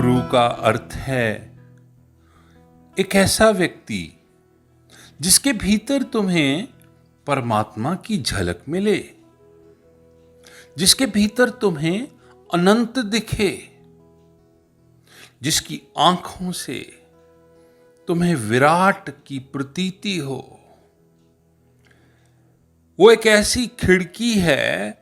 गुरु का अर्थ है एक ऐसा व्यक्ति जिसके भीतर तुम्हें परमात्मा की झलक मिले, जिसके भीतर तुम्हें अनंत दिखे, जिसकी आंखों से तुम्हें विराट की प्रतीति हो। वो एक ऐसी खिड़की है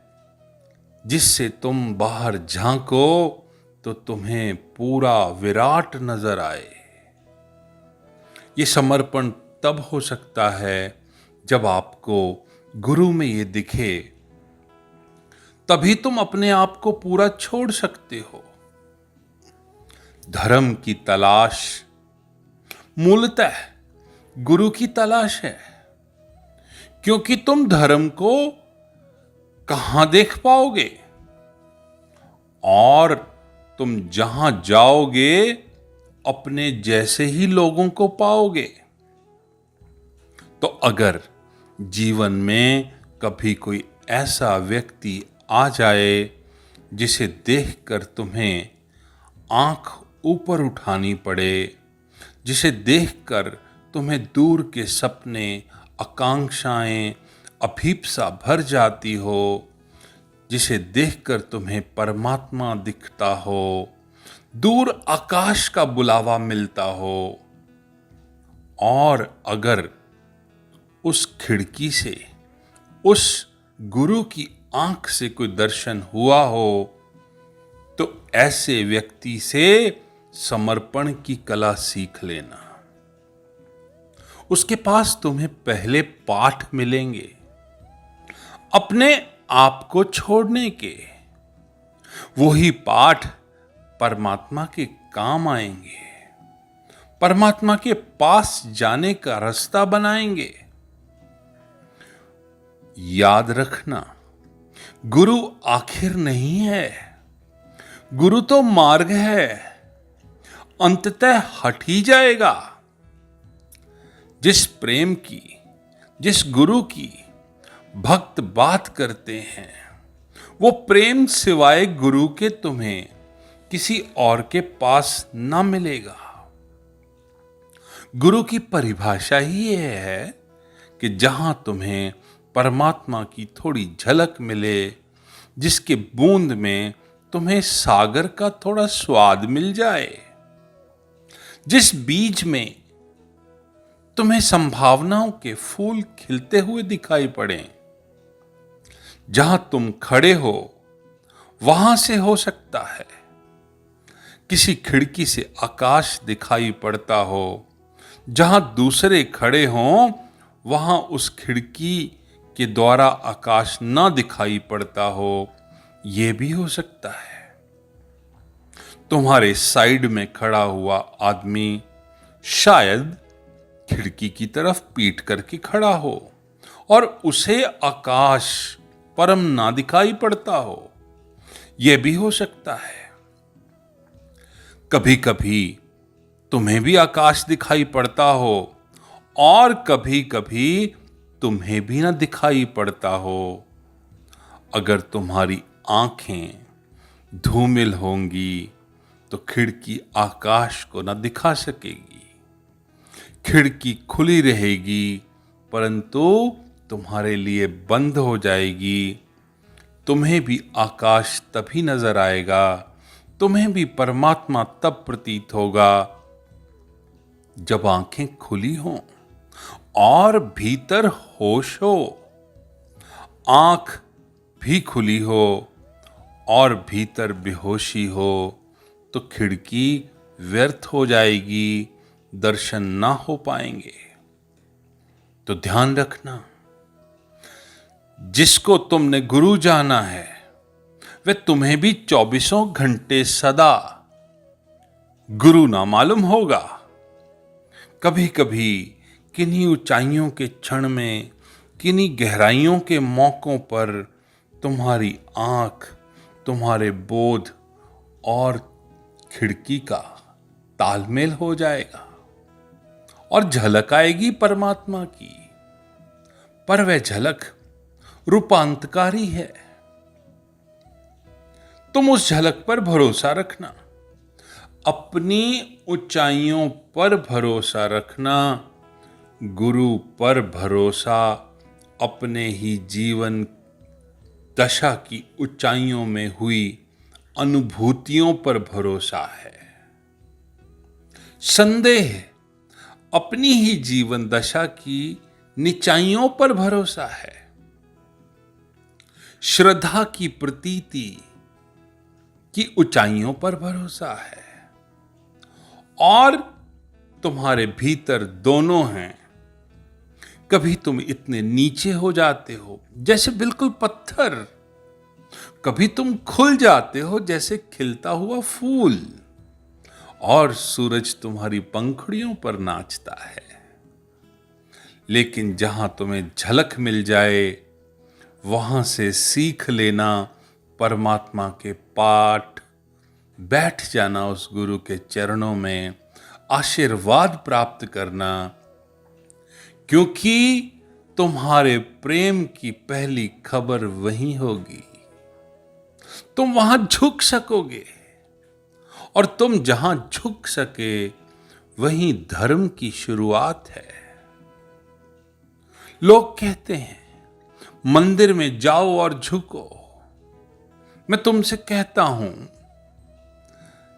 जिससे तुम बाहर झांको तो तुम्हें पूरा विराट नजर आए। ये समर्पण तब हो सकता है जब आपको गुरु में ये दिखे, तभी तुम अपने आप को पूरा छोड़ सकते हो। धर्म की तलाश मूलतः गुरु की तलाश है, क्योंकि तुम धर्म को कहां देख पाओगे और तुम जहां जाओगे अपने जैसे ही लोगों को पाओगे। तो अगर जीवन में कभी कोई ऐसा व्यक्ति आ जाए जिसे देखकर तुम्हें आंख ऊपर उठानी पड़े, जिसे देखकर तुम्हें दूर के सपने, आकांक्षाएं, अभीप्सा भर जाती हो, जिसे देखकर तुम्हें परमात्मा दिखता हो, दूर आकाश का बुलावा मिलता हो, और अगर उस खिड़की से, उस गुरु की आंख से कोई दर्शन हुआ हो, तो ऐसे व्यक्ति से समर्पण की कला सीख लेना। उसके पास तुम्हें पहले पाठ मिलेंगे अपने आप को छोड़ने के। वही पाठ परमात्मा के काम आएंगे, परमात्मा के पास जाने का रास्ता बनाएंगे। याद रखना, गुरु आखिर नहीं है, गुरु तो मार्ग है, अंततः हट ही जाएगा। जिस प्रेम की, जिस गुरु की भक्त बात करते हैं, वो प्रेम सिवाय गुरु के तुम्हें किसी और के पास ना मिलेगा। गुरु की परिभाषा ही यह है कि जहां तुम्हें परमात्मा की थोड़ी झलक मिले, जिसके बूंद में तुम्हें सागर का थोड़ा स्वाद मिल जाए, जिस बीज में तुम्हें संभावनाओं के फूल खिलते हुए दिखाई पड़े। जहां तुम खड़े हो वहां से हो सकता है किसी खिड़की से आकाश दिखाई पड़ता हो, जहां दूसरे खड़े हों वहां उस खिड़की के द्वारा आकाश ना दिखाई पड़ता हो। यह भी हो सकता है तुम्हारे साइड में खड़ा हुआ आदमी शायद खिड़की की तरफ पीट करके खड़ा हो और उसे आकाश परम ना दिखाई पड़ता हो। यह भी हो सकता है कभी कभी तुम्हें भी आकाश दिखाई पड़ता हो और कभी कभी तुम्हें भी ना दिखाई पड़ता हो। अगर तुम्हारी आंखें धूमिल होंगी तो खिड़की आकाश को ना दिखा सकेगी। खिड़की खुली रहेगी परंतु तुम्हारे लिए बंद हो जाएगी। तुम्हें भी आकाश तभी नजर आएगा, तुम्हें भी परमात्मा तब प्रतीत होगा जब आंखें खुली हों और भीतर होश हो। आंख भी खुली हो और भीतर बेहोशी हो तो खिड़की व्यर्थ हो जाएगी, दर्शन ना हो पाएंगे। तो ध्यान रखना, जिसको तुमने गुरु जाना है वह तुम्हें भी 24 घंटे सदा गुरु ना मालूम होगा। कभी कभी किन्हीं ऊंचाइयों के क्षण में, किन्हीं गहराइयों के मौकों पर तुम्हारी आंख, तुम्हारे बोध और खिड़की का तालमेल हो जाएगा और झलक आएगी परमात्मा की। पर वह झलक रूपांतकारी है। तुम उस झलक पर भरोसा रखना। अपनी ऊंचाइयों पर भरोसा रखना, गुरु पर भरोसा अपने ही जीवन दशा की ऊंचाइयों में हुई अनुभूतियों पर भरोसा है। संदेह अपनी ही जीवन दशा की निचाइयों पर भरोसा है। श्रद्धा की प्रतीति की ऊंचाइयों पर भरोसा है। और तुम्हारे भीतर दोनों हैं। कभी तुम इतने नीचे हो जाते हो जैसे बिल्कुल पत्थर, कभी तुम खुल जाते हो जैसे खिलता हुआ फूल, और सूरज तुम्हारी पंखुड़ियों पर नाचता है। लेकिन जहां तुम्हें झलक मिल जाए वहां से सीख लेना परमात्मा के पाठ, बैठ जाना उस गुरु के चरणों में, आशीर्वाद प्राप्त करना, क्योंकि तुम्हारे प्रेम की पहली खबर वही होगी। तुम वहां झुक सकोगे, और तुम जहां झुक सके वहीं धर्म की शुरुआत है। लोग कहते हैं मंदिर में जाओ और झुको। मैं तुमसे कहता हूं,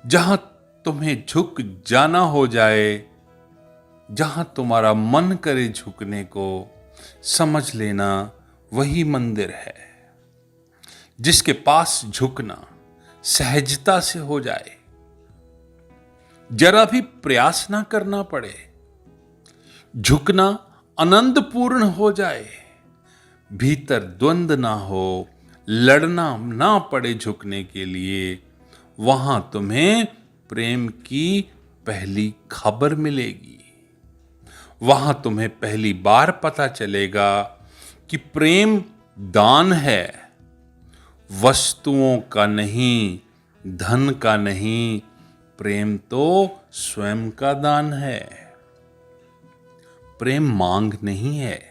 जहां तुम्हें झुक जाना हो जाए, जहां तुम्हारा मन करे झुकने को, समझ लेना वही मंदिर है। जिसके पास झुकना सहजता से हो जाए, जरा भी प्रयास ना करना पड़े, झुकना आनंदपूर्ण हो जाए, भीतर द्वंद्व ना हो, लड़ना ना पड़े झुकने के लिए, वहां तुम्हें प्रेम की पहली खबर मिलेगी। वहां तुम्हें पहली बार पता चलेगा कि प्रेम दान है, वस्तुओं का नहीं, धन का नहीं, प्रेम तो स्वयं का दान है। प्रेम मांग नहीं है।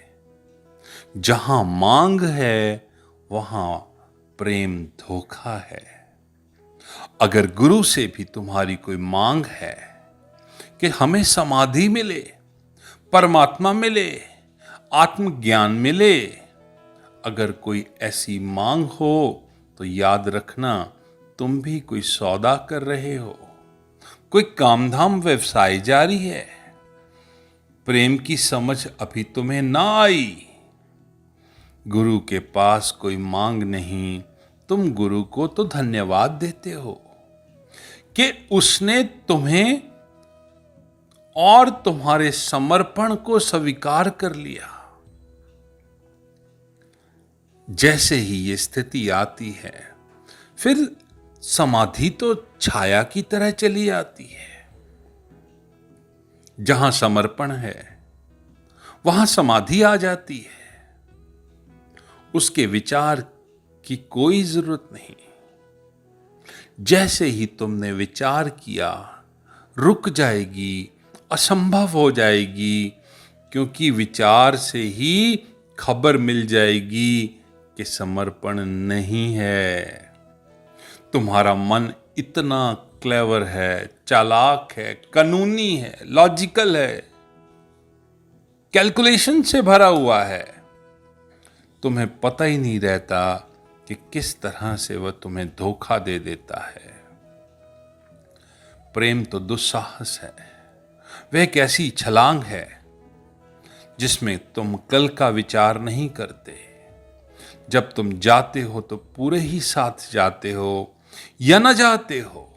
जहां मांग है वहां प्रेम धोखा है। अगर गुरु से भी तुम्हारी कोई मांग है कि हमें समाधि मिले, परमात्मा मिले, आत्मज्ञान मिले, अगर कोई ऐसी मांग हो तो याद रखना तुम भी कोई सौदा कर रहे हो, कोई कामधाम व्यवसाय जारी है। प्रेम की समझ अभी तुम्हें ना आई। गुरु के पास कोई मांग नहीं, तुम गुरु को तो धन्यवाद देते हो कि उसने तुम्हें और तुम्हारे समर्पण को स्वीकार कर लिया। जैसे ही ये स्थिति आती है, फिर समाधि तो छाया की तरह चली आती है। जहां समर्पण है वहां समाधि आ जाती है। उसके विचार की कोई जरूरत नहीं। जैसे ही तुमने विचार किया, रुक जाएगी, असंभव हो जाएगी, क्योंकि विचार से ही खबर मिल जाएगी कि समर्पण नहीं है। तुम्हारा मन इतना क्लेवर है, चालाक है, कानूनी है, लॉजिकल है, कैलकुलेशन से भरा हुआ है। तुम्हें पता ही नहीं रहता कि किस तरह से वह तुम्हें धोखा दे देता है। प्रेम तो दुस्साहस है। वह एक ऐसी छलांग है जिसमें तुम कल का विचार नहीं करते। जब तुम जाते हो तो पूरे ही साथ जाते हो या न जाते हो,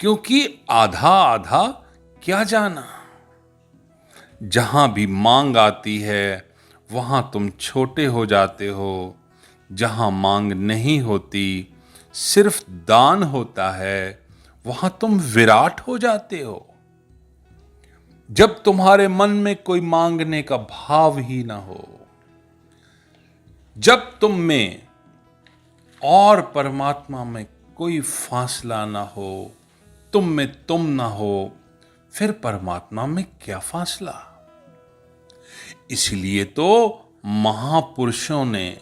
क्योंकि आधा आधा क्या जाना। जहां भी मांग आती है वहां तुम छोटे हो जाते हो। जहां मांग नहीं होती, सिर्फ दान होता है, वहां तुम विराट हो जाते हो। जब तुम्हारे मन में कोई मांगने का भाव ही ना हो, जब तुम में और परमात्मा में कोई फासला ना हो, तुम में तुम ना हो, फिर परमात्मा में क्या फासला। इसलिए तो महापुरुषों ने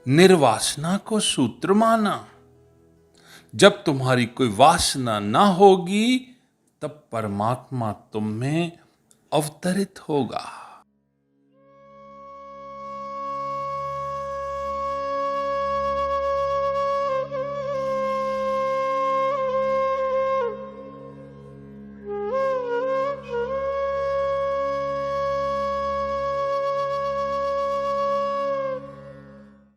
निर्वासना को सूत्र माना। जब तुम्हारी कोई वासना ना होगी तब परमात्मा तुम में अवतरित होगा।